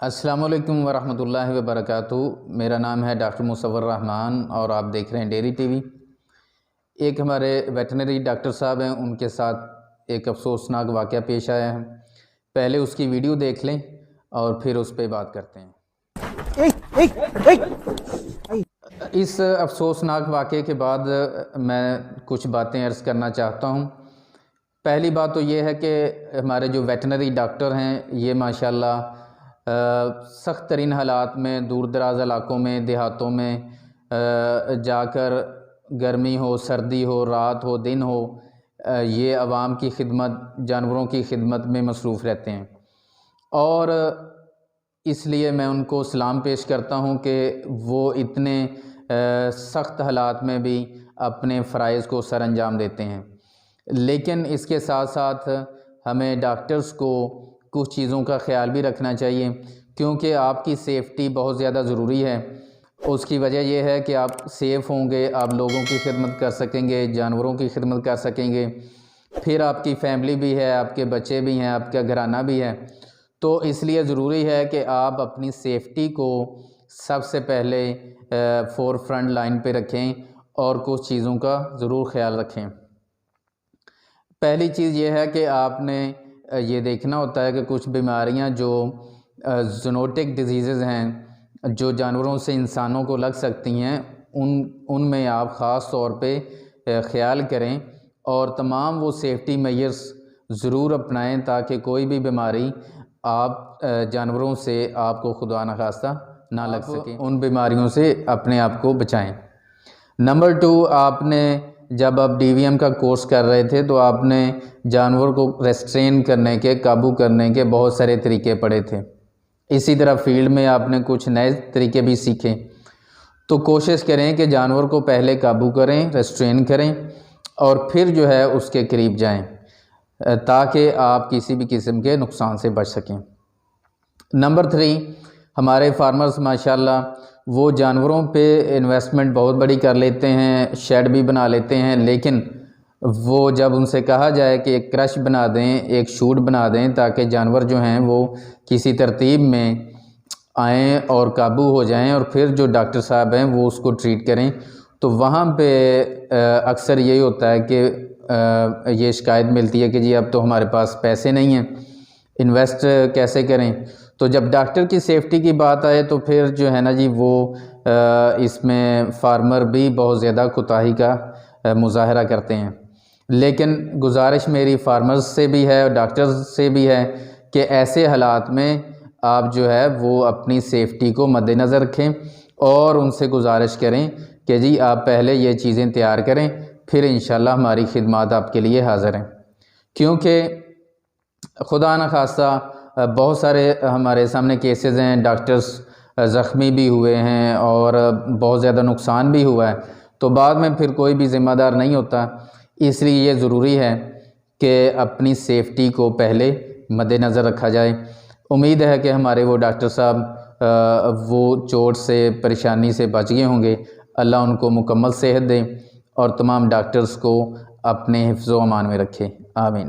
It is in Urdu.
السلام علیکم ورحمۃ اللہ وبرکاتہ۔ میرا نام ہے ڈاکٹر مصور رحمان اور آپ دیکھ رہے ہیں ڈیری ٹی وی۔ ایک ہمارے ویٹنری ڈاکٹر صاحب ہیں، ان کے ساتھ ایک افسوسناک واقعہ پیش آیا ہے۔ پہلے اس کی ویڈیو دیکھ لیں اور پھر اس پہ بات کرتے ہیں۔ اس افسوسناک واقعے کے بعد میں کچھ باتیں عرض کرنا چاہتا ہوں۔ پہلی بات تو یہ ہے کہ ہمارے جو ویٹنری ڈاکٹر ہیں یہ ماشاءاللہ سخت ترین حالات میں دور دراز علاقوں میں دیہاتوں میں جا کر گرمی ہو سردی ہو رات ہو دن ہو یہ عوام کی خدمت جانوروں کی خدمت میں مصروف رہتے ہیں، اور اس لیے میں ان کو سلام پیش کرتا ہوں کہ وہ اتنے سخت حالات میں بھی اپنے فرائض کو سر انجام دیتے ہیں۔ لیکن اس کے ساتھ ساتھ ہمیں ڈاکٹرز کو کچھ چیزوں کا خیال بھی رکھنا چاہیے، کیونکہ آپ کی سیفٹی بہت زیادہ ضروری ہے۔ اس کی وجہ یہ ہے کہ آپ سیف ہوں گے، آپ لوگوں کی خدمت کر سکیں گے، جانوروں کی خدمت کر سکیں گے، پھر آپ کی فیملی بھی ہے، آپ کے بچے بھی ہیں، آپ کا گھرانہ بھی ہے۔ تو اس لیے ضروری ہے کہ آپ اپنی سیفٹی کو سب سے پہلے فور فرنٹ لائن پہ رکھیں اور کچھ چیزوں کا ضرور خیال رکھیں۔ پہلی چیز یہ ہے کہ آپ نے یہ دیکھنا ہوتا ہے کہ کچھ بیماریاں جو زونوٹک ڈیزیزز ہیں جو جانوروں سے انسانوں کو لگ سکتی ہیں، ان میں آپ خاص طور پہ خیال کریں اور تمام وہ سیفٹی میئرز ضرور اپنائیں تاکہ کوئی بھی بیماری آپ جانوروں سے آپ کو خدا نخواستہ نہ لگ سکے، ان بیماریوں سے اپنے آپ کو بچائیں۔ نمبر 2، آپ نے جب آپ ڈی وی ایم کا کورس کر رہے تھے تو آپ نے جانور کو ریسٹرین کرنے کے قابو کرنے کے بہت سارے طریقے پڑھے تھے۔ اسی طرح فیلڈ میں آپ نے کچھ نئے طریقے بھی سیکھے۔ تو کوشش کریں کہ جانور کو پہلے قابو کریں، ریسٹرین کریں اور پھر جو ہے اس کے قریب جائیں تاکہ آپ کسی بھی قسم کے نقصان سے بچ سکیں۔ نمبر 3، ہمارے فارمرز ماشاءاللہ وہ جانوروں پہ انویسٹمنٹ بہت بڑی کر لیتے ہیں، شیڈ بھی بنا لیتے ہیں، لیکن وہ جب ان سے کہا جائے کہ ایک کرش بنا دیں، ایک شوٹ بنا دیں تاکہ جانور جو ہیں وہ کسی ترتیب میں آئیں اور قابو ہو جائیں اور پھر جو ڈاکٹر صاحب ہیں وہ اس کو ٹریٹ کریں، تو وہاں پہ اکثر یہی ہوتا ہے کہ یہ شکایت ملتی ہے کہ جی اب تو ہمارے پاس پیسے نہیں ہیں، انویسٹ کیسے کریں۔ تو جب ڈاکٹر کی سیفٹی کی بات آئے تو پھر جو ہے نا جی وہ اس میں فارمر بھی بہت زیادہ کوتاہی کا مظاہرہ کرتے ہیں۔ لیکن گزارش میری فارمرز سے بھی ہے اور ڈاکٹرز سے بھی ہے کہ ایسے حالات میں آپ جو ہے وہ اپنی سیفٹی کو مد نظر رکھیں اور ان سے گزارش کریں کہ جی آپ پہلے یہ چیزیں تیار کریں، پھر انشاءاللہ ہماری خدمات آپ کے لیے حاضر ہیں۔ کیونکہ خدا نخواستہ بہت سارے ہمارے سامنے کیسز ہیں، ڈاکٹرز زخمی بھی ہوئے ہیں اور بہت زیادہ نقصان بھی ہوا ہے، تو بعد میں پھر کوئی بھی ذمہ دار نہیں ہوتا۔ اس لیے یہ ضروری ہے کہ اپنی سیفٹی کو پہلے مد نظر رکھا جائے۔ امید ہے کہ ہمارے وہ ڈاکٹر صاحب وہ چوٹ سے پریشانی سے بچ گئے ہوں گے۔ اللہ ان کو مکمل صحت دے اور تمام ڈاکٹرز کو اپنے حفظ و امان میں رکھے، آمین۔